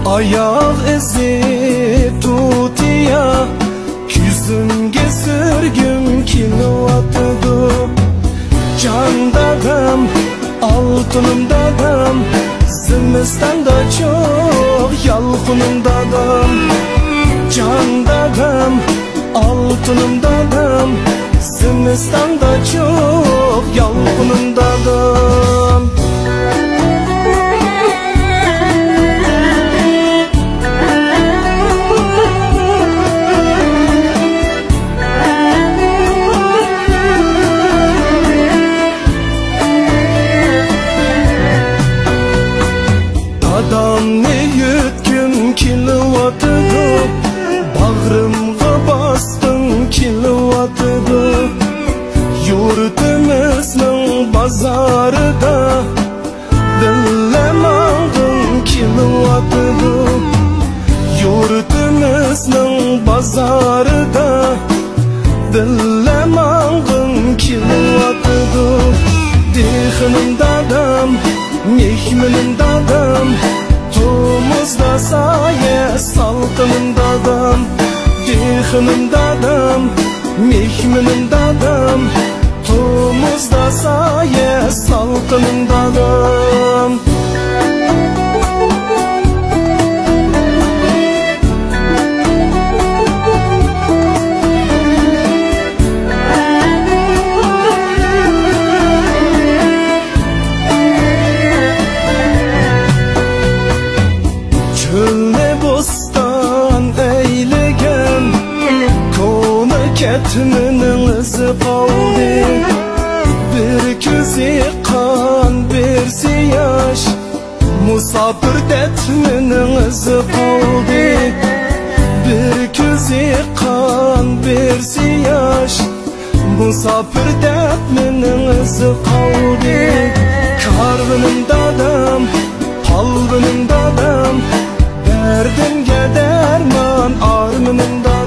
Ayak izi tutiya, yüzümge sürgüm kilovatıdı. Candagım, altınımdagım, zimistanda çok yalqınımdagım. Candagım, altınımdagım, zimistanda çok yalqınımdagım. Adam ne yütkün kilovatıdı, bağrımga bastın kilovatıdı. Yurtumuzning bazarida dillamag'in kilovatıdı. Yurtumuzning bazarida dillamag'in kilovatıdı. Dehnim dadam, mehminim dadam, tomuzda saye salqıным dadam. Dehnim dadam, mehminim dadam, tomuzda saye salqıным dadam. Çölne bostan eylegen, kona ketminin izi qoldi. Bir ko'zi qon, birsi yosh, musofir detminin izi qoldi. Bir ko'zi qon, birsi yosh, musofir detminin izi qoldi. Karvinim dadam, qalbinim dadam, derdimge derman arminim dadam.